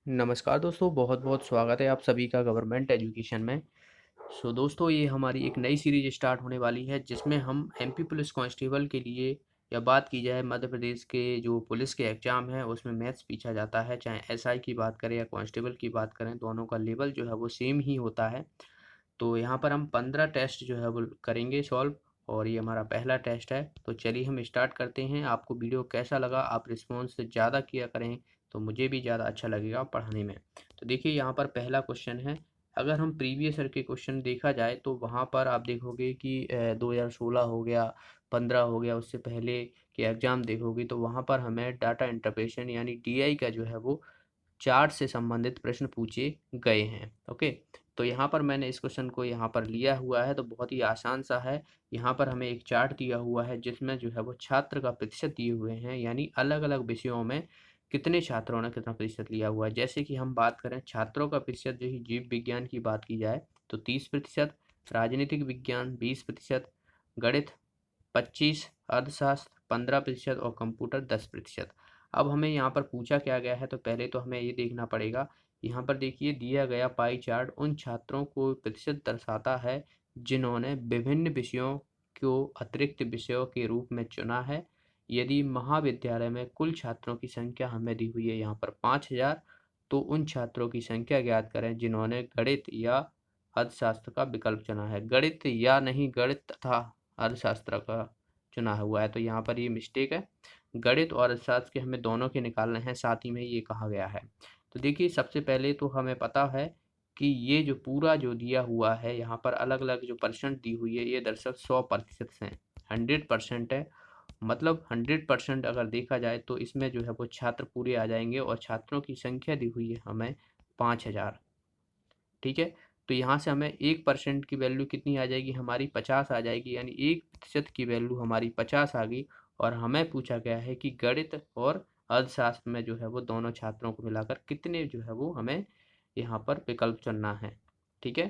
नमस्कार दोस्तों, बहुत-बहुत स्वागत है आप सभी का गवर्नमेंट एजुकेशन में। दोस्तों, ये हमारी एक नई सीरीज़ स्टार्ट होने वाली है जिसमें हम एमपी पुलिस कांस्टेबल के लिए या बात की जाए मध्य प्रदेश के जो पुलिस के एग्ज़ाम हैं उसमें मैथ्स पूछा जाता है, चाहे एसआई की बात करें या कांस्टेबल की बात करें, दोनों का लेवल जो है वो सेम ही होता है। तो यहाँ पर हम 15 टेस्ट जो है वो करेंगे सॉल्व और ये हमारा पहला टेस्ट है। तो चलिए हम स्टार्ट करते हैं। आपको वीडियो कैसा लगा? आप रिस्पॉन्स ज़्यादा किया करें तो मुझे भी ज़्यादा अच्छा लगेगा पढ़ाने में। तो देखिए यहाँ पर पहला क्वेश्चन है। अगर हम प्रीवियस ईयर के क्वेश्चन देखा जाए तो वहाँ पर आप देखोगे कि 2016 हो गया, 15 हो गया, उससे पहले के एग्ज़ाम देखोगे तो वहाँ पर हमें डाटा इंटरप्रेशन यानी डीआई का जो है वो चार्ट से संबंधित प्रश्न पूछे गए हैं। ओके, तो यहाँ पर मैंने इस क्वेश्चन को यहाँ पर लिया हुआ है, तो बहुत ही आसान सा है। यहाँ पर हमें एक चार्ट दिया हुआ है जिसमें जो है वो छात्र का प्रतिशत दिए हुए हैं, यानी अलग अलग विषयों में कितने छात्रों ने कितना प्रतिशत लिया हुआ है। जैसे कि हम बात करें छात्रों का प्रतिशत, जैसे जीव विज्ञान की बात की जाए तो 30%, राजनीतिक विज्ञान 20%, गणित 25, अर्थशास्त्र 15% और कंप्यूटर 10%। अब हमें यहाँ पर पूछा क्या गया है, तो पहले तो हमें ये देखना पड़ेगा। यहाँ पर देखिए दिया गया पाई चार्ट उन छात्रों को प्रतिशत दर्शाता है जिन्होंने विभिन्न विषयों को अतिरिक्त विषयों के रूप में चुना है। यदि महाविद्यालय में कुल छात्रों की संख्या हमें दी हुई है यहाँ पर 5000, तो उन छात्रों की संख्या ज्ञात करें जिन्होंने गणित या अर्थशास्त्र का विकल्प चुना है। गणित या नहीं, गणित तथा अर्थशास्त्र का चुना हुआ है, तो यहाँ पर ये मिस्टेक है। गणित और अर्थशास्त्र के हमें दोनों के निकालने हैं, साथ ही में ये कहा गया है। तो देखिए सबसे पहले तो हमें पता है कि ये जो पूरा जो दिया हुआ है यहाँ पर अलग अलग जो परसेंट दी हुई है ये दरअसल 100% हैं, 100% है। मतलब 100% अगर देखा जाए तो इसमें जो है वो छात्र पूरे आ जाएंगे और छात्रों की संख्या दी हुई है हमें 5000। ठीक है, तो यहाँ से हमें 1% की वैल्यू कितनी आ जाएगी, हमारी 50 आ जाएगी, यानी 1% की वैल्यू हमारी 50 आ गई। और हमें पूछा गया है कि गणित और अर्थशास्त्र में जो है वो दोनों छात्रों को मिलाकर कितने जो है वो हमें यहाँ पर विकल्प चुनना है। ठीक है,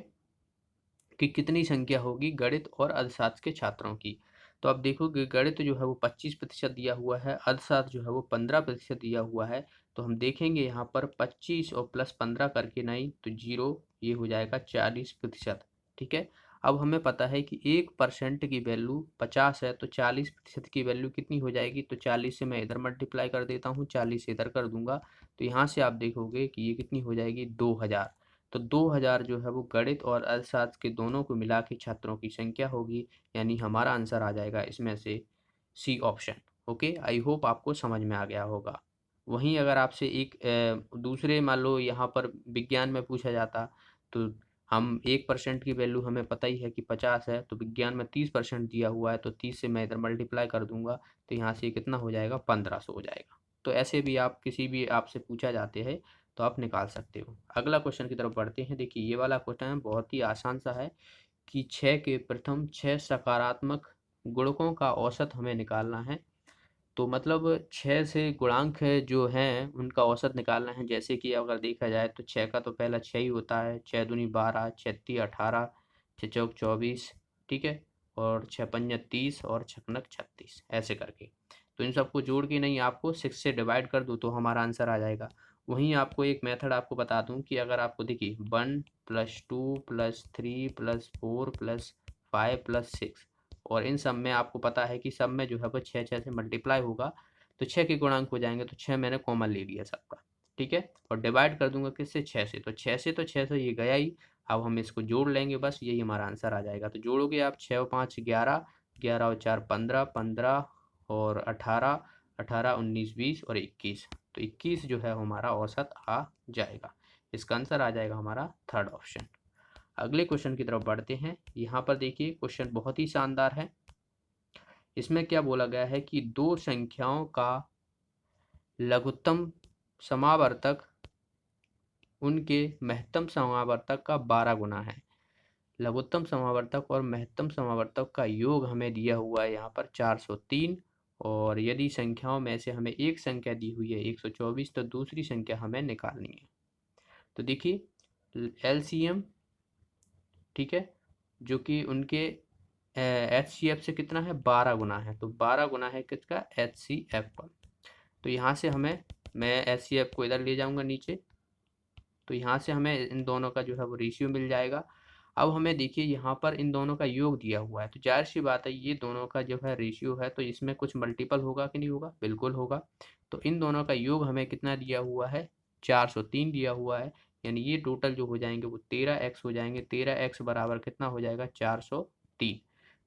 कि कितनी संख्या होगी गणित और अर्थशास्त्र के छात्रों की। तो अब देखोगे गणित जो है वो 25% दिया हुआ है, अर्थशास्त्र जो है वो 15% दिया हुआ है। तो हम देखेंगे यहाँ पर 25 और प्लस 15 करके नहीं तो जीरो, ये हो जाएगा 40%। ठीक है, अब हमें पता है कि 1% की वैल्यू 50 है, तो 40% की वैल्यू कितनी हो जाएगी, तो 40 से मैं इधर मल्टीप्लाई कर देता हूँ, 40 से इधर कर दूंगा, तो यहाँ से आप देखोगे कि ये कितनी हो जाएगी 2000। तो 2000 जो है वो गणित और अर्थशास्त्र के दोनों को मिला के छात्रों की संख्या होगी, यानी हमारा आंसर आ जाएगा इसमें से C option. Okay, I hope आपको समझ में आ गया होगा। वहीं अगर आपसे एक दूसरे मान लो यहाँ पर विज्ञान में पूछा जाता, तो हम 1% की वैल्यू हमें पता ही है कि 50 है, तो विज्ञान में 30% दिया हुआ है, तो 30 से मैं इधर मल्टीप्लाई कर दूंगा, तो यहाँ से कितना हो जाएगा 1500 हो जाएगा। तो ऐसे भी आप किसी भी आपसे पूछा जाते हैं तो आप निकाल सकते हो। अगला क्वेश्चन की तरफ बढ़ते हैं। देखिए ये वाला क्वेश्चन है, बहुत ही आसान सा है कि 6 के प्रथम 6 सकारात्मक गुणकों का औसत हमें निकालना है। तो मतलब 6 से गुणांक है जो हैं उनका औसत निकालना है। जैसे कि अगर देखा जाए तो 6 का तो पहला 6 ही होता है, 6 दूनी 12, 6 तिया 18, 6 चौक 24। ठीक है, और 6 पंजा 30 और 6 नग 36 ऐसे करके। तो इन सबको जोड़ के नहीं, आपको 6 से डिवाइड कर दो तो हमारा आंसर आ जाएगा। वहीं आपको एक मेथड आपको बता दूं कि अगर आपको देखिए 1 plus 2 plus 3 plus 4 plus 5 plus 6, और इन सब में आपको पता है कि सब में जो है वो 6 6 से मल्टीप्लाई होगा, तो 6 के गुणांक हो जाएंगे, तो 6 मैंने कॉमन ले लिया सबका। ठीक है, और डिवाइड कर दूंगा किससे, 6 से, तो 6 से तो 6 से ये गया ही। अब हम इसको जोड़ लेंगे, बस यही हमारा आंसर आ जाएगा। तो जोड़ोगे आप 6 और 5 11, 11 और 4 15, 15 और 18, 18 19 20 और 21, तो 21 जो है हमारा औसत आ जाएगा। इसका आंसर आ जाएगा हमारा थर्ड ऑप्शन। अगले क्वेश्चन की तरफ बढ़ते हैं। यहाँ पर देखिए क्वेश्चन बहुत ही शानदार है। इसमें क्या बोला गया है कि दो संख्याओं का लघुत्तम समावर्तक उनके महत्तम समावर्तक का 12 गुना है। लघुत्तम समावर्तक और महत्तम समावर्तक का योग हमें दिया हुआ है यहाँ पर 403, और यदि संख्याओं में से हमें एक संख्या दी हुई है 124, तो दूसरी संख्या हमें निकालनी है। तो देखिए एलसीएम, ठीक है, जो कि उनके एच सी एफ से कितना है 12 गुना है, तो 12 गुना है किसका, एच सी एफ पर। तो यहाँ से हमें, मैं एच सी एफ को इधर ले जाऊँगा नीचे, तो यहाँ से हमें इन दोनों का जो है वो रेशियो मिल जाएगा। अब हमें देखिए यहाँ पर इन दोनों का योग दिया हुआ है, तो जाहिर सी बात है ये दोनों का जो है रेशियो है, तो इसमें कुछ मल्टीपल होगा कि नहीं होगा, बिल्कुल होगा। तो इन दोनों का योग हमें कितना दिया हुआ है, 403 दिया हुआ है, यानी ये टोटल जो हो जाएंगे वो 13x हो जाएंगे। 13x बराबर कितना हो जाएगा, 403।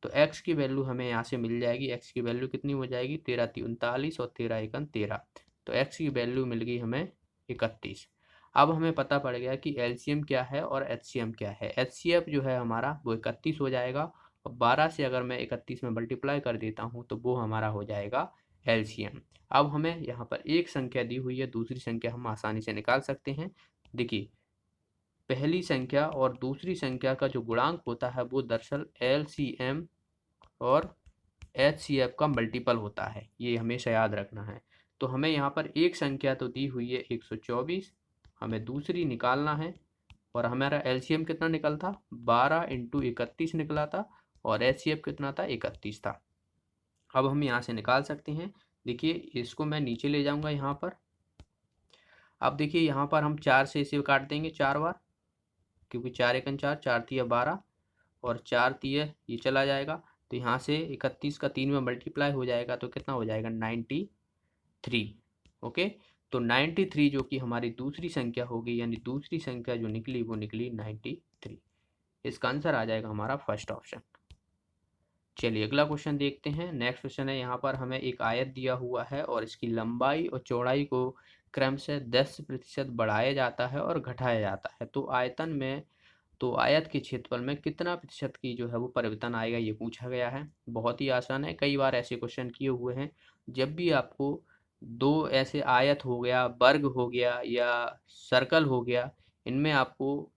तो x की वैल्यू हमें यहाँ से मिल जाएगी। x की वैल्यू कितनी हो जाएगी, 13 × 3 = 39 और 13 × 1 = 13। तो x की वैल्यू मिल गई हमें 31। अब हमें पता पड़ गया कि एलसीएम क्या है और एचसीएम क्या है। एचसीएफ जो है हमारा वो 31 हो जाएगा, और 12 से अगर मैं 31 में मल्टीप्लाई कर देता हूँ तो वो हमारा हो जाएगा एलसीएम। अब हमें यहाँ पर एक संख्या दी हुई है, दूसरी संख्या हम आसानी से निकाल सकते हैं। देखिए पहली संख्या और दूसरी संख्या का जो गुणांक होता है वो दरअसल एलसीएम और एचसीएफ का मल्टीपल होता है, ये हमेशा याद रखना है। तो हमें यहाँ पर एक संख्या तो दी हुई है 124, हमें दूसरी निकालना है, और हमारा एलसीएम कितना निकला था, 12 × 31 निकला था, और एचसीएफ कितना था, 31 था। अब हम यहाँ से निकाल सकते हैं। देखिए इसको मैं नीचे ले जाऊँगा यहाँ पर। अब देखिए यहाँ पर हम 4 से इसे काट देंगे 4 बार, क्योंकि 4 × 1 = 4, 4 × 3 = 12, और 4 × 3 ये चला जाएगा। तो यहाँ से 31 का 3 में मल्टीप्लाई हो जाएगा तो कितना हो जाएगा, 93। ओके, तो 93 जो कि हमारी दूसरी संख्या होगी, यानी दूसरी संख्या जो निकली वो निकली 93। इसका आंसर आ जाएगा हमारा फर्स्ट ऑप्शन। चलिए अगला क्वेश्चन देखते हैं। नेक्स्ट क्वेश्चन है, यहाँ पर हमें एक आयत दिया हुआ है और इसकी लंबाई और चौड़ाई को क्रम से 10% बढ़ाया जाता है और घटाया जाता है। तो आयत के क्षेत्रफल में कितना प्रतिशत की जो है वो परिवर्तन आएगा, ये पूछा गया है। बहुत ही आसान है, कई बार ऐसे क्वेश्चन किए हुए हैं। जब भी आपको दो ऐसे आयत हो गया, वर्ग हो गया या सर्कल हो गया, इनमें आपको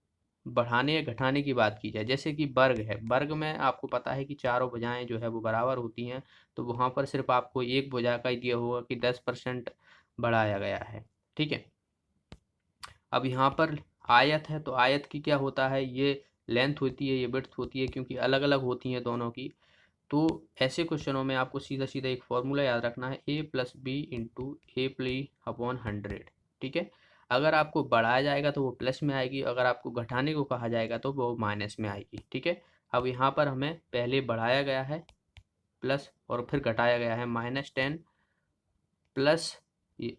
बढ़ाने या घटाने की बात की जाए, जैसे कि वर्ग है, वर्ग में आपको पता है कि चारों भुजाएं जो है वो बराबर होती हैं, तो वहाँ पर सिर्फ आपको एक भुजा का ही दिया होगा कि 10% बढ़ाया गया है। ठीक है, अब यहाँ पर आयत है, तो आयत की क्या होता है, ये लेंथ होती है, ये विड्थ होती है, क्योंकि अलग अलग होती हैं दोनों की। तो ऐसे क्वेश्चनों में आपको सीधा सीधा एक फॉर्मूला याद रखना है, a+b × a/100। ठीक है, अगर आपको बढ़ाया जाएगा तो वो प्लस में आएगी, अगर आपको घटाने को कहा जाएगा तो वो माइनस में आएगी। ठीक है, अब यहाँ पर हमें पहले बढ़ाया गया है प्लस, और फिर घटाया गया है -10 प्लस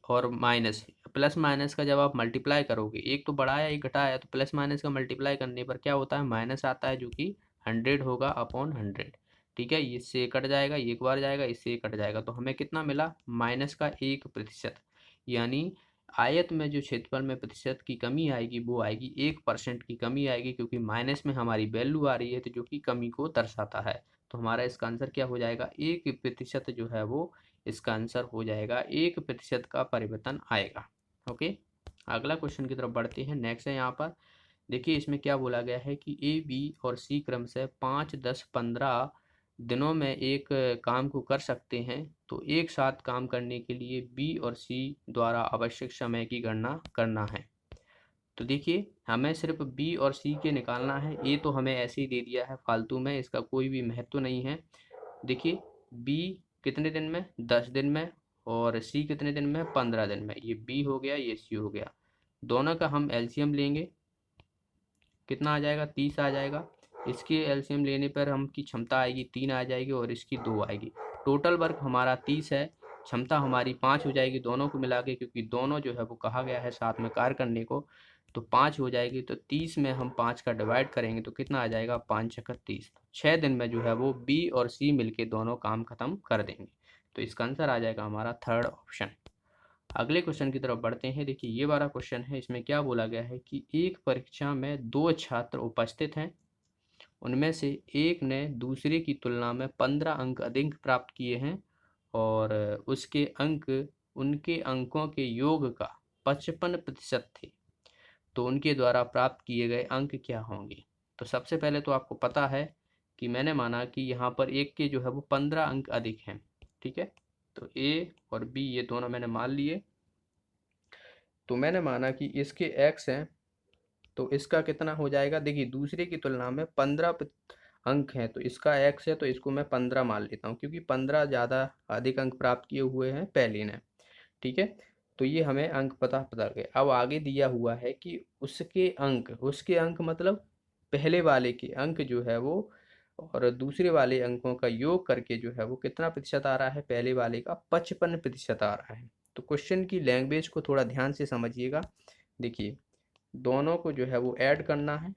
और माइनस। प्लस माइनस का जब आप मल्टीप्लाई करोगे, एक तो बढ़ाया एक घटाया, तो प्लस माइनस का मल्टीप्लाई करने पर क्या होता है, माइनस आता है, जो कि 100 होगा अपॉन 100। ठीक है, इससे कट जाएगा, एक बार जाएगा, इससे कट जाएगा, तो हमें कितना मिला, -1%। यानी आयत में जो क्षेत्रफल में प्रतिशत की कमी आएगी वो आएगी 1% की कमी आएगी, क्योंकि माइनस में हमारी वैल्यू आ रही है, तो जो कि कमी को दर्शाता है। तो हमारा इसका आंसर क्या हो जाएगा, 1% जो है वो इसका आंसर हो जाएगा, 1% का परिवर्तन आएगा। ओके, अगला क्वेश्चन की तरफ बढ़ते हैं। नेक्स्ट है यहाँ पर, देखिए इसमें क्या बोला गया है कि ए, बी और सी क्रम से 5, 10, 15 दिनों में एक काम को कर सकते हैं। तो एक साथ काम करने के लिए बी और सी द्वारा आवश्यक समय की गणना करना है। तो देखिए हमें सिर्फ बी और सी के निकालना है। ए तो हमें ऐसे ही दे दिया है फालतू में, इसका कोई भी महत्व नहीं है। देखिए बी कितने दिन में, 10 दिन में, और सी कितने दिन में, 15 दिन में। ये बी हो गया, ये सी हो गया। दोनों का हम एलसीएम लेंगे, कितना आ जाएगा, 30 आ जाएगा। इसके एलसीएम लेने पर हम की क्षमता आएगी 3 आ जाएगी, और इसकी 2 आएगी। टोटल वर्क हमारा 30 है, क्षमता हमारी 5 हो जाएगी दोनों को मिला के, क्योंकि दोनों जो है वो कहा गया है साथ में कार्य करने को। तो 5 हो जाएगी, तो 30 में हम 5 का डिवाइड करेंगे तो कितना आ जाएगा, 5 × 30। 6 दिन में जो है वो बी और सी मिलके दोनों काम खत्म कर देंगे। तो इसका आंसर आ जाएगा हमारा थर्ड ऑप्शन। अगले क्वेश्चन की तरफ बढ़ते हैं। देखिए ये वाला क्वेश्चन है, इसमें क्या बोला गया है कि एक परीक्षा में 2 छात्र उपस्थित हैं, उनमें से एक ने दूसरे की तुलना में 15 अंक अधिक प्राप्त किए हैं, और उसके अंक उनके अंकों के योग का 55% थे। तो उनके द्वारा प्राप्त किए गए अंक क्या होंगे। तो सबसे पहले तो आपको पता है कि मैंने माना कि यहाँ पर एक के जो है वो 15 अंक अधिक हैं। ठीक है, तो ए और बी ये दोनों मैंने मान लिए। तो मैंने माना कि इसके x हैं, तो इसका कितना हो जाएगा, देखिए दूसरे की तुलना में 15 अंक हैं, तो इसका x है, तो इसको मैं 15 मान लेता हूँ, क्योंकि 15 ज़्यादा अधिक अंक प्राप्त किए हुए हैं पहले ने। ठीक है, तो ये हमें अंक पता पता गए। अब आगे दिया हुआ है कि उसके अंक मतलब पहले वाले के अंक जो है वो और दूसरे वाले अंकों का योग करके जो है वो कितना प्रतिशत आ रहा है, पहले वाले का 55% आ रहा है। तो क्वेश्चन की लैंग्वेज को थोड़ा ध्यान से समझिएगा। देखिए, दोनों को जो है वो ऐड करना है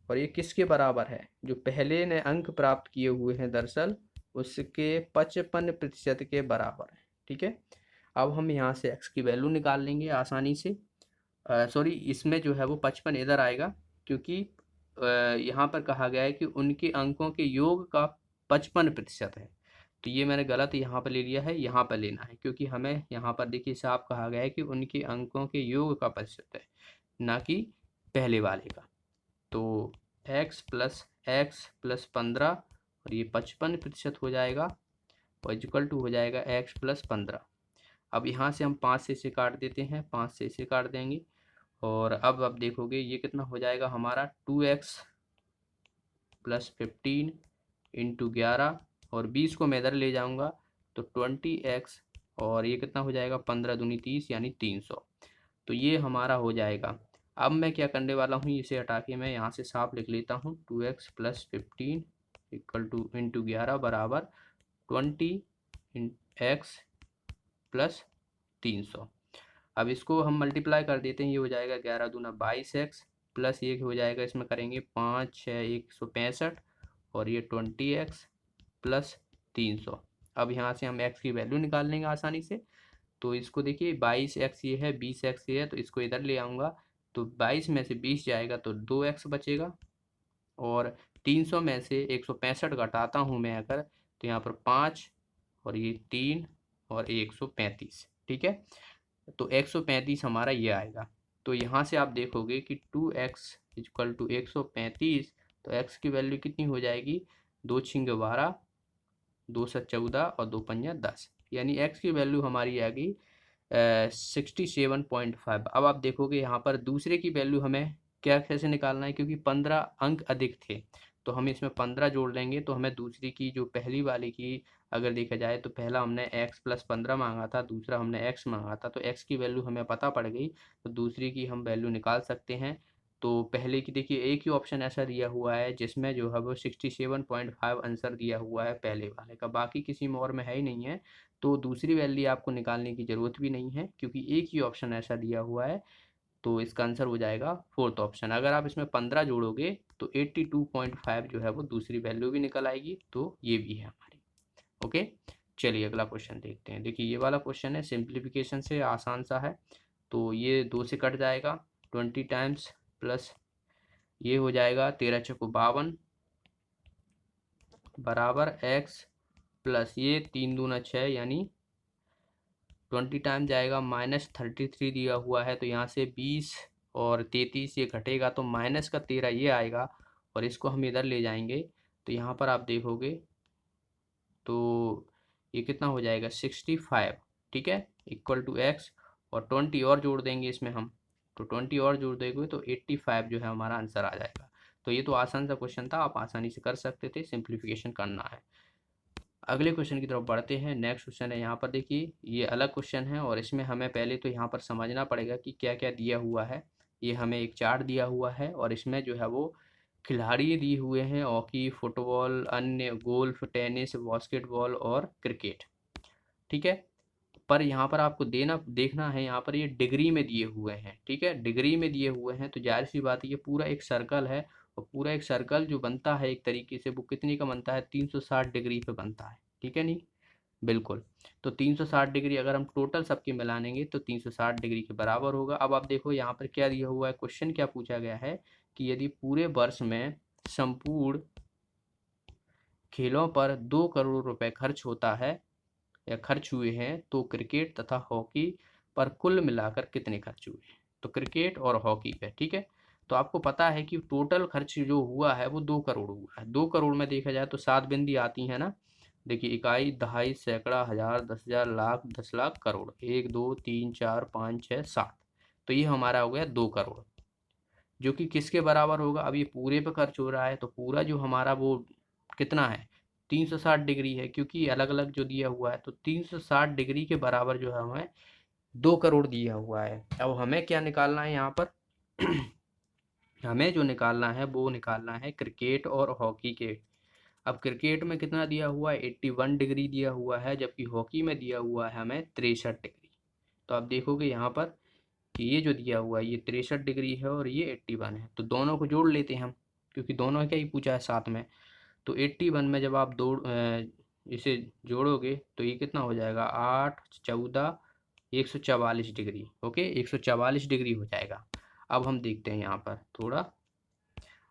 और ये किसके बराबर है, जो पहले ने अंक प्राप्त किए हुए हैं दरअसल उसके 55% के बराबर है। ठीक है, अब हम यहाँ से x की वैल्यू निकाल लेंगे आसानी से। सॉरी, इसमें जो है वो 55 इधर आएगा क्योंकि यहाँ पर कहा गया है कि उनके अंकों के योग का 55% है। तो ये मैंने गलत यहाँ पर ले लिया है, यहाँ पर लेना है क्योंकि हमें यहाँ पर देखिए साफ कहा गया है कि उनके अंकों के योग का प्रतिशत है, ना कि पहले वाले का। तो x प्लस 15 और ये 55% हो जाएगा और इक्वल टू हो जाएगा x प्लस 15। अब यहाँ से हम 5 से इसे काट देते हैं, 5 से इसे काट देंगे और अब आप देखोगे ये कितना हो जाएगा हमारा 2x प्लस 15 इंटू 11 और 20 को मैं इधर ले जाऊँगा तो 20x और ये कितना हो जाएगा 15 दूनी 30 यानी 300। तो ये हमारा हो जाएगा। अब मैं क्या करने वाला हूँ, इसे हटा के मैं यहाँ से साफ लिख लेता हूँ 2x plus 15 equal two into 11 बराबर 20x प्लस 300। अब इसको हम मल्टीप्लाई कर देते हैं, ये हो जाएगा 11 दूना 22x प्लस ये हो जाएगा, इसमें करेंगे 5 6 165 और ये 20x प्लस 300। अब यहाँ से हम x की वैल्यू निकाल लेंगे आसानी से। तो इसको देखिए 22x ये है, 20x ये है, तो इसको इधर ले आऊँगा तो 22 में से 20 जाएगा तो 2x बचेगा और 300 में से 165 घटाता हूँ मैं अगर तो यहाँ पर 5 और ये 3 और 135। ठीक है, तो 135 हमारा ये आएगा। तो यहाँ से आप देखोगे कि 2x इक्वल टू 135, तो x की वैल्यू कितनी हो जाएगी, 2 छिंग 12, 2 7 14 और 2 पंजा 10, यानी x की वैल्यू हमारी आ गई 67.5। अब आप देखोगे यहाँ पर दूसरे की वैल्यू हमें क्या कैसे निकालना है, क्योंकि 15 अंक अधिक थे तो हम इसमें 15 जोड़ लेंगे तो हमें दूसरी की जो पहली वाली की अगर देखा जाए तो पहला हमने x प्लस 15 मांगा था, दूसरा हमने x मांगा था, तो x की वैल्यू हमें पता पड़ गई तो दूसरी की हम वैल्यू निकाल सकते हैं। तो पहले की देखिए एक ही ऑप्शन ऐसा दिया हुआ है जिसमें जो है वो 67.5 आंसर दिया हुआ है पहले वाले का, बाकी किसी में और में है ही नहीं है। तो दूसरी वैल्यू आपको निकालने की ज़रूरत भी नहीं है क्योंकि एक ही ऑप्शन ऐसा दिया हुआ है। तो इसका आंसर हो जाएगा फोर्थ ऑप्शन। अगर आप इसमें 15 जोड़ोगे तो 82.5 जो है वो दूसरी वैल्यू भी निकल आएगी, तो ये भी है हमारी। ओके, चलिए अगला क्वेश्चन देखते हैं। देखिए ये वाला क्वेश्चन है सिंप्लीफिकेशन से आसान सा है। तो ये 2 से कट जाएगा 20 टाइम्स प्लस ये हो जाएगा 13 चौको 52 बराबर x प्लस ये 3 दूना 6 यानी 20 टाइम जाएगा -33 दिया हुआ है तो यहाँ से 20 और 33 ये घटेगा तो माइनस का 13 ये आएगा और इसको हम इधर ले जाएंगे तो यहाँ पर आप देखोगे तो ये कितना हो जाएगा 65। ठीक है, इक्वल टू एक्स और 20 और जोड़ देंगे इसमें हम, तो 20 और जोड़ देंगे तो 85 जो है हमारा आंसर आ जाएगा। तो ये तो आसान सा क्वेश्चन था, आप आसानी से कर सकते थे, सिंप्लीफिकेशन करना है। अगले क्वेश्चन की तरफ बढ़ते हैं। नेक्स्ट क्वेश्चन है यहाँ पर देखिए ये अलग क्वेश्चन है और इसमें हमें पहले तो यहाँ पर समझना पड़ेगा कि क्या क्या दिया हुआ है। ये हमें एक चार्ट दिया हुआ है और इसमें जो है वो खिलाड़ी दिए हुए हैं, हॉकी, फुटबॉल, अन्य गोल्फ, टेनिस, बास्केटबॉल और क्रिकेट। ठीक है, पर यहाँ पर आपको देखना है यहाँ पर ये डिग्री में दिए हुए हैं। ठीक है, डिग्री में दिए हुए हैं तो जाहिर सी बात है ये पूरा एक सर्कल है और पूरा एक सर्कल जो बनता है एक तरीके से वो कितनी का बनता है, 360 डिग्री पे बनता है। ठीक है, नहीं बिल्कुल। तो 360 डिग्री अगर हम टोटल सबके मिलाएंगे तो 360 डिग्री के बराबर होगा। अब आप देखो यहाँ पर क्या दिया हुआ है, क्वेश्चन क्या पूछा गया है कि यदि पूरे वर्ष में संपूर्ण खेलों पर 2 करोड़ रुपए खर्च होता है या खर्च हुए हैं तो क्रिकेट तथा हॉकी पर कुल मिलाकर कितने खर्च हुए हैं। तो क्रिकेट और हॉकी पे, ठीक है, तो आपको पता है कि टोटल खर्च जो हुआ है वो 2 करोड़ हुआ है। 2 करोड़ में देखा जाए तो 7 बिंदी आती है ना, देखिए इकाई, दहाई, सैकड़ा, हजार, 10,000, लाख, 10 लाख, करोड़, 1 2 3 4 5 6 7। तो ये हमारा हो गया 2 करोड़, जो कि किसके बराबर होगा, अब ये पूरे पे खर्च हो रहा है तो पूरा जो हमारा वो कितना है 360 डिग्री है, क्योंकि अलग अलग जो दिया हुआ है तो 360 डिग्री के बराबर जो है हमें 2 करोड़ दिया हुआ है। अब हमें क्या निकालना है यहाँ पर हमें जो निकालना है वो निकालना है क्रिकेट और हॉकी के। अब क्रिकेट में कितना दिया हुआ है, 81 डिग्री दिया हुआ है, जबकि हॉकी में दिया हुआ है हमें 63 डिग्री। तो आप देखोगे यहाँ पर कि ये जो दिया हुआ है ये 63 डिग्री है और ये 81 है, तो दोनों को जोड़ लेते हैं हम, क्योंकि दोनों का ही पूछा है साथ में। तो 81 में जब आप इसे जोड़ोगे तो ये कितना हो जाएगा, 8 14 144 डिग्री। ओके, 144 डिग्री हो जाएगा। अब हम देखते हैं यहाँ पर थोड़ा।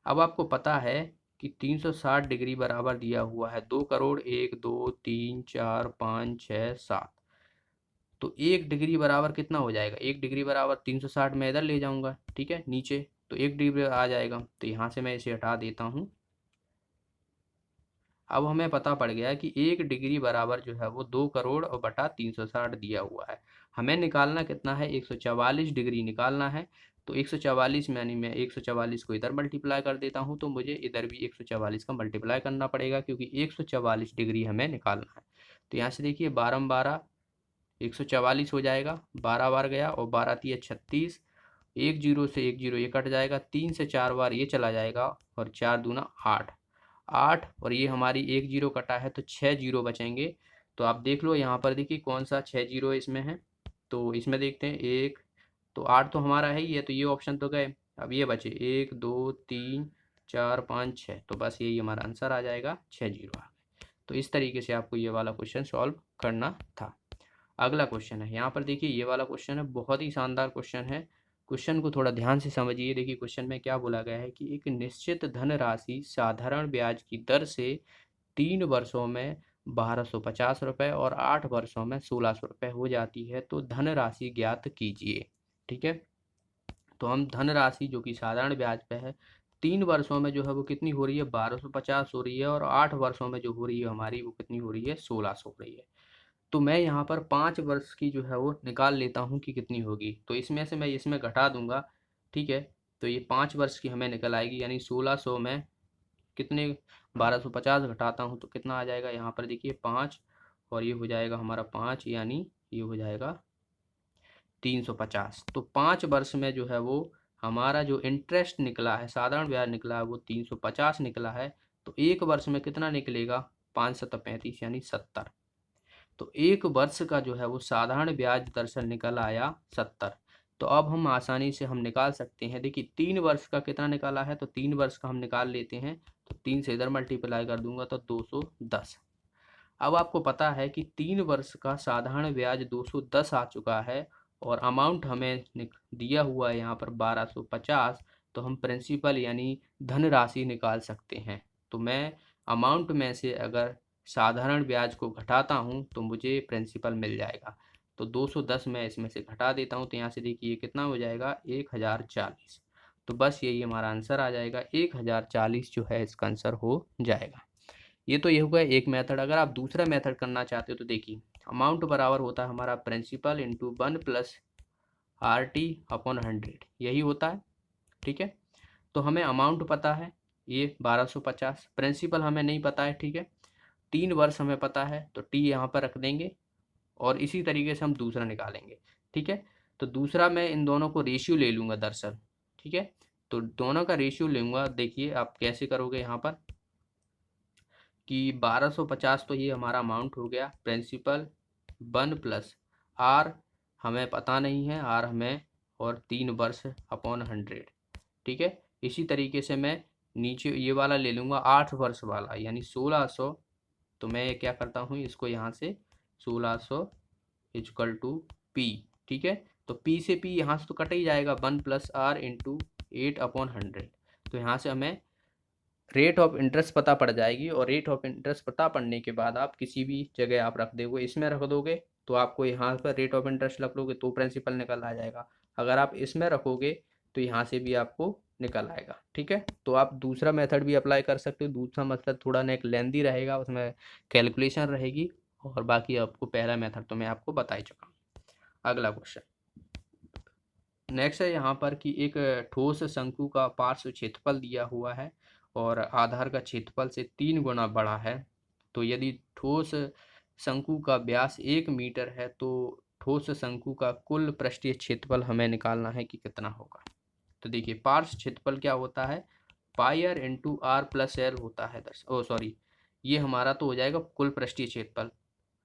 अब आपको पता है कि 360 डिग्री बराबर दिया हुआ है 2 करोड़ 1 2 3 4 5 6 7। तो 1 डिग्री बराबर कितना हो जाएगा, 1 डिग्री बराबर 360 मैं इधर ले जाऊंगा, ठीक है, नीचे, तो 1 डिग्री आ जाएगा। तो यहाँ से मैं इसे हटा देता हूँ। अब हमें पता पड़ गया कि 1 डिग्री बराबर जो है वो 2 करोड़ और बटा 360 दिया हुआ है। हमें निकालना कितना है, 144 डिग्री निकालना है। तो 144 में, यानी मैं 144 को इधर मल्टीप्लाई कर देता हूँ, तो मुझे इधर भी 144 का मल्टीप्लाई करना पड़ेगा, क्योंकि 144 डिग्री हमें निकालना है। तो यहाँ से देखिए 12 12 144 हो जाएगा, 12 बार गया और 12 तिया 36, एक जीरो से एक जीरो ये कट जाएगा, 3 से 4 बार ये चला जाएगा और 4 दूना 8, 8 और ये हमारी एक जीरो कटा है तो 6 जीरो बचेंगे। तो आप देख लो यहाँ पर, देखिए कौन सा 6 जीरो इसमें है। तो इसमें देखते हैं, एक तो 8 तो हमारा है ही है, तो ये ऑप्शन तो गए। अब ये बचे 1 2 3 4 5 6, तो बस यही हमारा आंसर आ जाएगा, 6 जीरो आ गए। तो इस तरीके से आपको ये वाला क्वेश्चन सॉल्व करना था। अगला क्वेश्चन है, यहाँ पर देखिए ये वाला क्वेश्चन है, बहुत ही शानदार क्वेश्चन है। क्वेश्चन को थोड़ा ध्यान से समझिए। देखिए क्वेश्चन में क्या बोला गया है कि एक निश्चित धनराशि साधारण ब्याज की दर से 3 वर्षों में 1250 रुपये और 8 वर्षों में 1600 रुपये हो जाती है, तो धनराशि ज्ञात कीजिए। ठीक है, तो हम धनराशि जो कि साधारण ब्याज पे है 3 वर्षों में जो है वो कितनी हो रही है, 1250 हो रही है, और 8 वर्षों में जो हो रही है हमारी वो कितनी हो रही है, 1600 हो रही है। तो मैं यहाँ पर 5 वर्ष की जो है वो निकाल लेता हूँ कि कितनी होगी। तो इसमें से मैं इसमें घटा दूंगा, ठीक है। तो ये 5 वर्ष की हमें निकल आएगी, यानी 1600 में कितने, 1250 घटाता हूँ तो कितना आ जाएगा, यहाँ पर देखिए 5 और ये हो जाएगा हमारा 5, यानी ये हो जाएगा 350। तो 5 वर्ष में जो है वो हमारा जो इंटरेस्ट निकला है, साधारण ब्याज निकला है, वो 350 निकला है। तो एक वर्ष में कितना निकलेगा, 5 सत्ता 35 यानी 70। तो एक वर्ष का जो है वो साधारण ब्याज दरअसल निकल आया 70। तो अब हम आसानी से हम निकाल सकते हैं। देखिए 3 वर्ष का कितना निकाला है, तो 3 वर्ष का हम निकाल लेते हैं। तो 3 से इधर मल्टीप्लाई कर दूंगा तो 210। अब आपको पता है कि 3 वर्ष का साधारण ब्याज 210 आ चुका है, और अमाउंट हमें दिया हुआ है यहाँ पर 1250। तो हम प्रिंसिपल यानी धनराशि निकाल सकते हैं। तो मैं अमाउंट में से अगर साधारण ब्याज को घटाता हूँ तो मुझे प्रिंसिपल मिल जाएगा। तो 210 मैं इसमें से घटा देता हूँ, तो यहाँ से देखिए कितना हो जाएगा, 1040। तो बस यही हमारा आंसर आ जाएगा, 1040 जो है इसका आंसर हो जाएगा। ये तो ये हो गया एक मेथड। अगर आप दूसरा मेथड करना चाहते हो तो देखिए अमाउंट बराबर होता है हमारा principal into 1 plus R T upon 100, यही होता है। ठीक है, तो हमें अमाउंट पता है ये 1250, प्रिंसिपल हमें नहीं पता है। ठीक है, 3 वर्ष हमें पता है, तो टी यहाँ पर रख देंगे और इसी तरीके से हम दूसरा निकालेंगे। ठीक है, तो दूसरा मैं इन दोनों को रेशियो ले लूँगा दरअसल। ठीक है, तो दोनों का रेशियो लूँगा। देखिए आप कैसे करोगे यहाँ पर कि 1250 तो ये हमारा अमाउंट हो गया, प्रिंसिपल 1 प्लस आर हमें पता नहीं है, आर हमें, और 3 वर्ष अपॉन 100। ठीक है, इसी तरीके से मैं नीचे ये वाला ले लूँगा 8 वर्ष वाला, यानी 1600। तो मैं ये क्या करता हूँ, इसको यहाँ से 1600 इक्वल टू पी। ठीक है, तो पी से पी यहाँ से तो कट ही जाएगा, 1 प्लस आर इंटू 8 अपॉन 100। तो यहाँ से हमें रेट ऑफ इंटरेस्ट पता पड़ जाएगी, और रेट ऑफ इंटरेस्ट पता पड़ने के बाद आप किसी भी जगह आप रख दोगे, इसमें रख दोगे तो आपको यहाँ पर रेट ऑफ इंटरेस्ट रख लोगे तो प्रिंसिपल निकल आ जाएगा। अगर आप इसमें रखोगे तो यहाँ से भी आपको निकल आएगा। ठीक है, तो आप दूसरा मेथड भी अप्लाई कर सकते हो। दूसरा मेथड थोड़ा नेक लेंदी रहेगा, उसमें कैलकुलेशन रहेगी, और बाकी आपको पहला मेथड तो मैं आपको बता ही चुका हूँ। अगला क्वेश्चन नेक्स्ट है यहाँ पर कि एक ठोस शंकु का पार्श्व क्षेत्रफल दिया हुआ है और आधार का क्षेत्रफल से 3 गुना बड़ा है। तो यदि ठोस शंकु का व्यास 1 मीटर है तो ठोस शंकु का कुल पृष्ठीय क्षेत्रफल हमें निकालना है कि कितना होगा। तो देखिए पार्श्व क्षेत्रफल क्या होता है, pi r into r plus l होता है। सॉरी, ये हमारा तो हो जाएगा कुल पृष्ठीय क्षेत्रफल।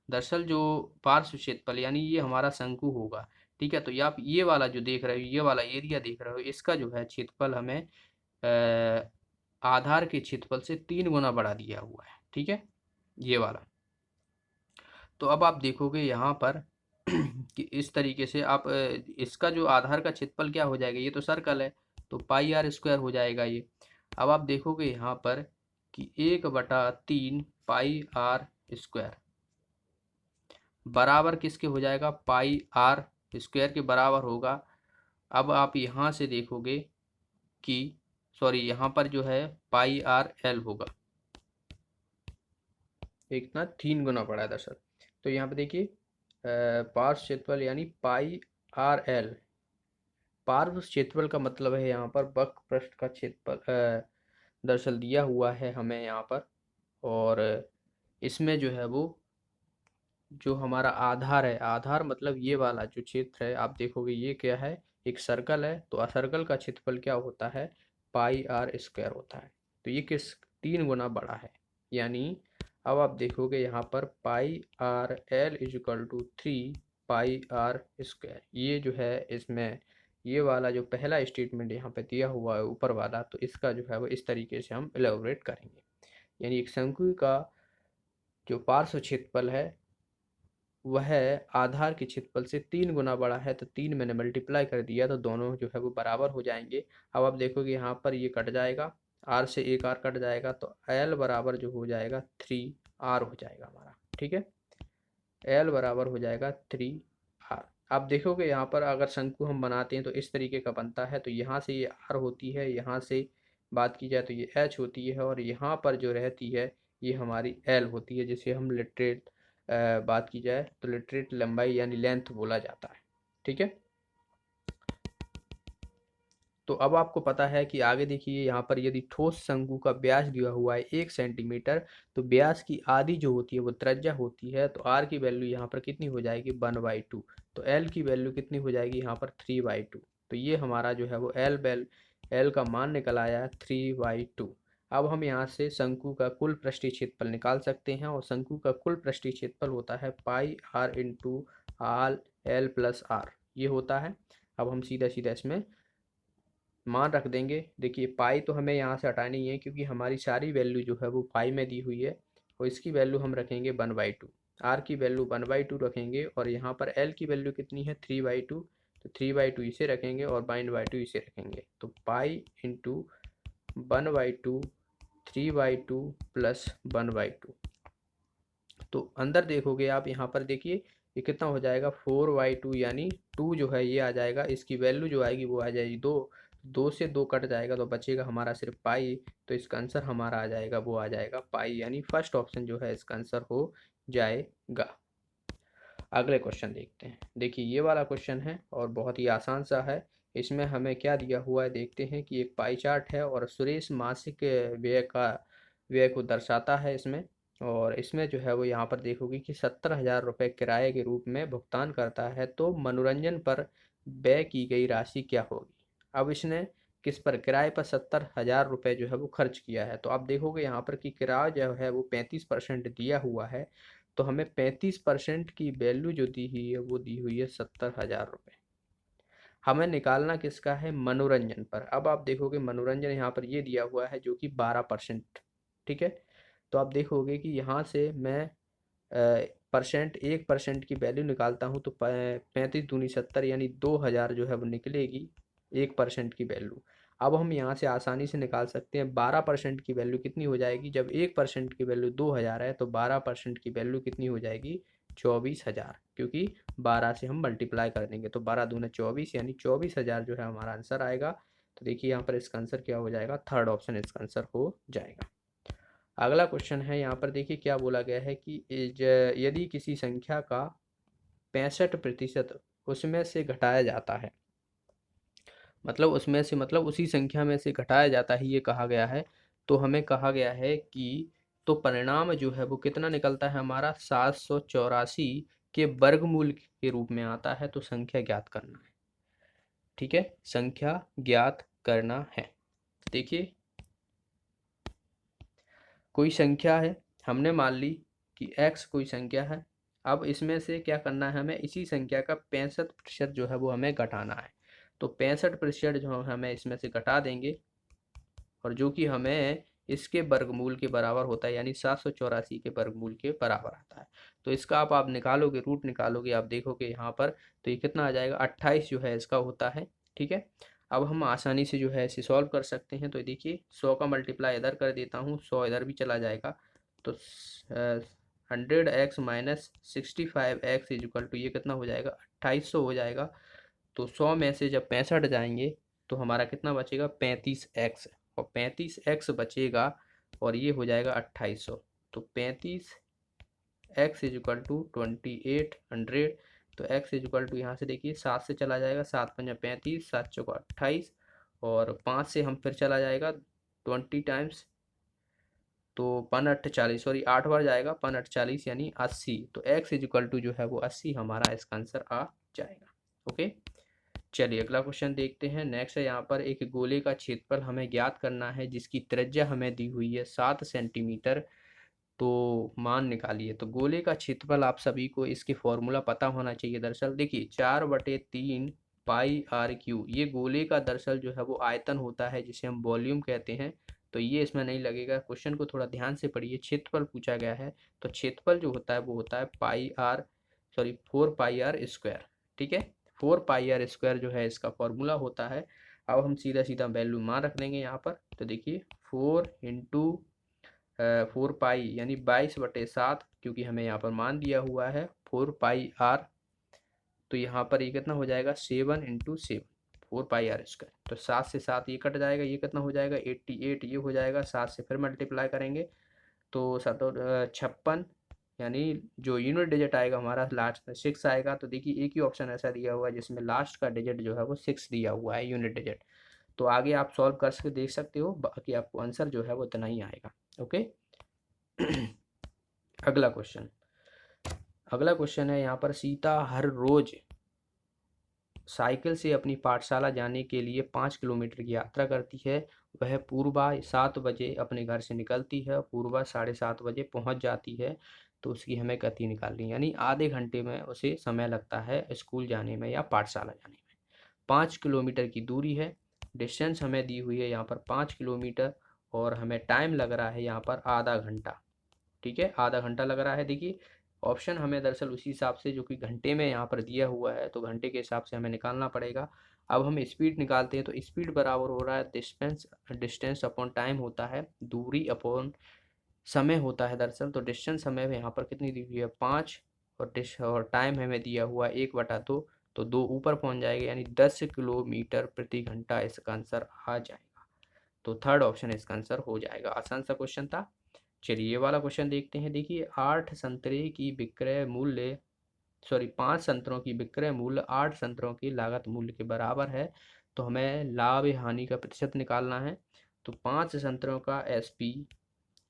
दरअसल जो पार्श्व क्षेत्रफल यानी ये हमारा शंकु होगा, ठीक है। तो ये आप ये वाला जो देख रहे हो, ये वाला एरिया देख रहे हो, इसका जो है क्षेत्रफल हमें आधार के क्षेत्रफल से 3 गुना बढ़ा दिया हुआ है, ठीक है, ये वाला। तो अब आप देखोगे यहाँ पर कि इस तरीके से आप इसका जो आधार का क्षेत्रफल क्या हो जाएगा, ये तो सर्कल है तो पाई आर स्क्वायर हो जाएगा ये। अब आप देखोगे यहाँ पर कि 1/3 पाई आर स्क्वायर बराबर किसके हो जाएगा, पाई आर स्क्वायर के बराबर होगा। अब आप यहाँ से देखोगे कि सॉरी यहाँ पर जो है पाई आर एल होगा, एक ना 3 गुना पड़ा है दरअसल। तो यहाँ पे देखिए पार्श्व क्षेत्रफल यानी पाई आर एल, पार्श्व क्षेत्रफल का मतलब है यहाँ पर वक्र पृष्ठ का क्षेत्रफल दरअसल दिया हुआ है हमें यहाँ पर। और इसमें जो है वो जो हमारा आधार है, आधार मतलब ये वाला जो क्षेत्र है, आप देखोगे ये क्या है, एक सर्कल है। तो सर्कल का क्षेत्रफल क्या होता है, पाई आर स्क्वायर होता है। तो ये किस 3 गुना बड़ा है, यानी अब आप देखोगे यहाँ पर pi r l equal to 3 pi r square. ये जो है इसमें ये वाला जो पहला स्टेटमेंट यहाँ पे दिया हुआ है ऊपर वाला, तो इसका जो है वो इस तरीके से हम एलेबोरेट करेंगे। यानी एक शंकु का जो पार्श्व क्षेत्रफल है वह आधार के क्षेत्रफल से 3 गुना बड़ा है। तो 3 मैंने मल्टीप्लाई कर दिया तो दोनों जो है वो बराबर हो जाएंगे। अब आप देखोगे यहाँ पर ये कट जाएगा, आर से एक आर कट जाएगा, तो एल बराबर जो हो जाएगा 3 आर हो जाएगा हमारा, ठीक है। एल बराबर हो जाएगा 3 आर। आप देखोगे यहाँ पर अगर शंकु हम बनाते हैं तो इस तरीके का बनता है। तो यहाँ से ये आर होती है, यहाँ से बात की जाए तो ये एच होती है, और यहाँ पर जो रहती है ये हमारी एल होती है, जिसे हम लिटरेट बात की जाए तो लिटरेट लंबाई यानी लेंथ बोला जाता है, ठीक है। तो अब आपको पता है कि आगे देखिए यहाँ पर यदि ठोस शंकु का व्यास दिया हुआ है 1 सेंटीमीटर, तो व्यास की आधी जो होती है वो त्रिज्या होती है। तो आर की वैल्यू यहाँ पर कितनी हो जाएगी, 1/2। तो एल की वैल्यू कितनी हो जाएगी यहाँ पर 3/2। तो ये हमारा जो है वो एल का मान निकल आया है 3/2। अब हम यहाँ से शंकु का कुल पृष्ठीय क्षेत्रफल निकाल सकते हैं, और शंकु का कुल पृष्ठीय क्षेत्रफल होता है pi r into l l plus r, ये होता है। अब हम सीधा सीधा इसमें मान रख देंगे। देखिए पाई तो हमें यहाँ से हटानी ही है क्योंकि हमारी सारी वैल्यू जो है वो पाई में दी हुई है, और इसकी वैल्यू हम रखेंगे 1/2, आर की वैल्यू 1/2 रखेंगे, और यहाँ पर एल की वैल्यू कितनी है 3/2। तो 3/2 इसे रखेंगे और 1/2 इसे रखेंगे। तो पाई इंटू 1/2 3/2 प्लस 1/2। तो अंदर देखोगे आप यहाँ पर देखिए ये कितना हो जाएगा 4/2, यानी 2 जो है ये आ जाएगा, इसकी वैल्यू जो आएगी वो आ जाएगी 2। 2 से 2 कट जाएगा तो बचेगा हमारा सिर्फ पाई। तो इसका आंसर हमारा आ जाएगा वो आ जाएगा पाई, यानी फर्स्ट ऑप्शन जो है इसका आंसर हो जाएगा। अगले क्वेश्चन देखते हैं। देखिए ये वाला क्वेश्चन है और बहुत ही आसान सा है। इसमें हमें क्या दिया हुआ है देखते हैं कि एक पाई चार्ट है और सुरेश मासिक व्यय को दर्शाता है इसमें। और इसमें जो है वो यहाँ पर देखोगे कि 70,000 रुपये किराए के रूप में भुगतान करता है, तो मनोरंजन पर व्यय की गई राशि क्या होगी। अब इसने किस पर, किराए पर 70,000 रुपये जो है वो खर्च किया है। तो आप देखोगे यहाँ पर कि किराया जो है वो 35% दिया हुआ है, तो हमें 35% की वैल्यू जो दी हुई है वो दी हुई है 70,000 रुपये। हमें निकालना किसका है, मनोरंजन पर। अब आप देखोगे मनोरंजन यहाँ पर ये दिया हुआ है जो कि 12%, ठीक है। तो आप देखोगे कि यहाँ से मैं परसेंट 1% की वैल्यू निकालता हूँ तो 35 दूनी 70 यानी 2,000 जो है वो निकलेगी 1% की वैल्यू। अब हम यहाँ से आसानी से निकाल सकते हैं 12% की वैल्यू कितनी हो जाएगी। जब 1% की वैल्यू 2,000 है तो 12% की वैल्यू कितनी हो जाएगी 24,000, क्योंकि 12 से हम मल्टीप्लाई कर देंगे तो 12 दूना 24 यानी 24,000 जो है हमारा आंसर आएगा। तो देखिए यहाँ पर इसका आंसर क्या हो जाएगा, थर्ड ऑप्शन इसका आंसर हो जाएगा। अगला क्वेश्चन है यहाँ पर देखिए क्या बोला गया है कि यदि किसी संख्या का 65% उसमें से घटाया जाता है, मतलब उसमें से मतलब उसी संख्या में से घटाया जाता है ये कहा गया है। तो हमें कहा गया है कि तो परिणाम जो है वो कितना निकलता है हमारा 784 के वर्गमूल के रूप में आता है तो संख्या ज्ञात करना है। ठीक है, संख्या ज्ञात करना है। देखिए कोई संख्या है, हमने मान ली कि x कोई संख्या है। अब इसमें से क्या करना है, हमें इसी संख्या का 65% जो है वो हमें घटाना है। तो 65% जो हमें इसमें से घटा देंगे और जो कि हमें इसके वर्गमूल के बराबर होता है, यानी 784 के वर्गमूल के बराबर आता है। तो इसका आप निकालोगे, रूट निकालोगे, आप देखोगे यहाँ पर, तो ये कितना आ जाएगा, 28 जो है इसका होता है। ठीक है, अब हम आसानी से जो है इसे सॉल्व कर सकते हैं। तो देखिए 100 का मल्टीप्लाई इधर कर देता हूँ, 100 इधर भी चला जाएगा, तो 100x minus 65x is equal to ये कितना हो जाएगा, 2800 हो जाएगा। तो 100 में से जब 65 जाएंगे तो हमारा कितना बचेगा, 35x, और 35x बचेगा और ये हो जाएगा 2800। तो 35x इजिकल टू 2800। तो x इजिकल टू यहाँ से देखिए 7 से चला जाएगा, 7 पंजा 35, 7 चौका 28, और 5 से हम फिर चला जाएगा 20 टाइम्स, तो 5×8 = 40, सॉरी 8 बार जाएगा, 5×8 = 40 यानी 80। तो x इजिकल टू जो है वो 80 हमारा इसका आंसर आ जाएगा। ओके, चलिए अगला क्वेश्चन देखते हैं। नेक्स्ट है यहाँ पर एक गोले का क्षेत्रफल हमें ज्ञात करना है जिसकी त्रिज्या हमें दी हुई है 7 सेंटीमीटर। तो मान निकालिए। तो गोले का क्षेत्रफल आप सभी को इसके फॉर्मूला पता होना चाहिए। दरअसल देखिए 4/3 पाई आर क्यू, ये गोले का दरअसल जो है वो आयतन होता है जिसे हम वॉल्यूम कहते हैं। तो ये इसमें नहीं लगेगा, क्वेश्चन को थोड़ा ध्यान से पढ़िए। क्षेत्रफल पूछा गया है, तो क्षेत्रफल जो होता है वो होता है 4πr² ठीक है, 4πr² जो है इसका फॉर्मूला होता है। अब हम सीधा सीधा वैल्यू मान रख देंगे यहाँ पर। तो देखिए 4 इंटू 4 पाई यानी 22/7, क्योंकि हमें यहाँ पर मान दिया हुआ है 4πr। तो यहाँ पर ये कितना हो जाएगा, 7 इंटू 7, 4πr²। तो 7 से 7 ये कट जाएगा, ये कितना हो जाएगा 88, ये हो जाएगा। 7 से फिर मल्टीप्लाई करेंगे तो 56, यानी जो यूनिट डिजिट आएगा हमारा लास्ट में 6 आएगा। तो देखिए एक ही ऑप्शन ऐसा दिया हुआ है जिसमें लास्ट का डिजिट जो है वो 6 दिया हुआ है, यूनिट डिजिट। तो आगे आप सॉल्व कर देख सकते हो, बाकी आपको आंसर जो है वो इतना ही आएगा। ओके अगला क्वेश्चन है यहाँ पर, सीता हर रोज साइकिल से अपनी पाठशाला जाने के लिए 5 किलोमीटर की यात्रा करती है। वह पूर्वा 7 बजे अपने घर से निकलती है, पूर्वा 7:30 बजे पहुंच जाती है। तो उसकी हमें गति निकालनी है, यानी आधे घंटे में उसे समय लगता है स्कूल जाने में या पाठशाला जाने में। 5 किलोमीटर की दूरी है, डिस्टेंस हमें दी हुई है यहाँ पर 5 किलोमीटर, और हमें टाइम लग रहा है यहाँ पर आधा घंटा। ठीक है, आधा घंटा लग रहा है। देखिए ऑप्शन हमें दरअसल उसी हिसाब से जो कि घंटे में यहाँ पर दिया हुआ है, तो घंटे के हिसाब से हमें निकालना पड़ेगा। अब हम स्पीड निकालते हैं, तो स्पीड बराबर हो रहा है डिस्टेंस अपॉन टाइम होता है, दूरी अपॉन समय होता है दरअसल। तो डिस्टेंस हमें यहाँ पर कितनी दी हुई है, 5, और टाइम हमें दिया हुआ है 1/2, तो 2 ऊपर पहुँच जाएगा, यानी 10 किलोमीटर प्रति घंटा इसका आंसर आ जाएगा। तो थर्ड ऑप्शन इसका आंसर हो जाएगा। आसान सा क्वेश्चन था। चलिए ये वाला क्वेश्चन देखते हैं। देखिए 8 संतरे की विक्रय मूल्य, सॉरी 5 संतरों की विक्रय मूल्य 8 संतरों की लागत मूल्य के बराबर है। तो हमें लाभ या हानि का प्रतिशत निकालना है। तो 5 संतरों का SP,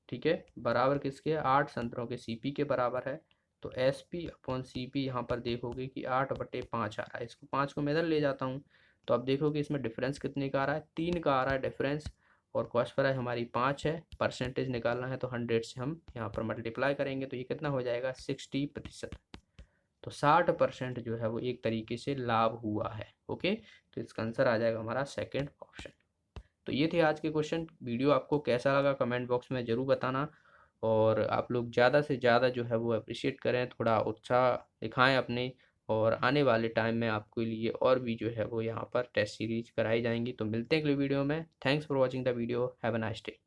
ठीक है, बराबर किसके, 8 संतरों के CP के बराबर है। तो SP अपॉन CP यहाँ पर देखोगे कि 8/5 आ रहा है। इसको 5 को मैं इधर ले जाता हूँ, तो अब देखोगे इसमें डिफरेंस कितने का आ रहा है, 3 का आ रहा है डिफरेंस। और कॉस्ट प्राइस हमारी 5 है, परसेंटेज निकालना है तो 100 से हम यहाँ पर मल्टीप्लाई करेंगे, तो ये कितना हो जाएगा 60%। तो 60% जो है वो एक तरीके से लाभ हुआ है। ओके, तो इसका आंसर आ जाएगा हमारा सेकेंड ऑप्शन। तो ये थे आज के क्वेश्चन। वीडियो आपको कैसा लगा कमेंट बॉक्स में ज़रूर बताना, और आप लोग ज़्यादा से ज़्यादा जो है वो अप्रिशिएट करें, थोड़ा उत्साह दिखाएं अपने। और आने वाले टाइम में आपके लिए और भी जो है वो यहाँ पर टेस्ट सीरीज कराई जाएंगी। तो मिलते हैं अगले वीडियो में। Thanks for watching the video, have a nice day.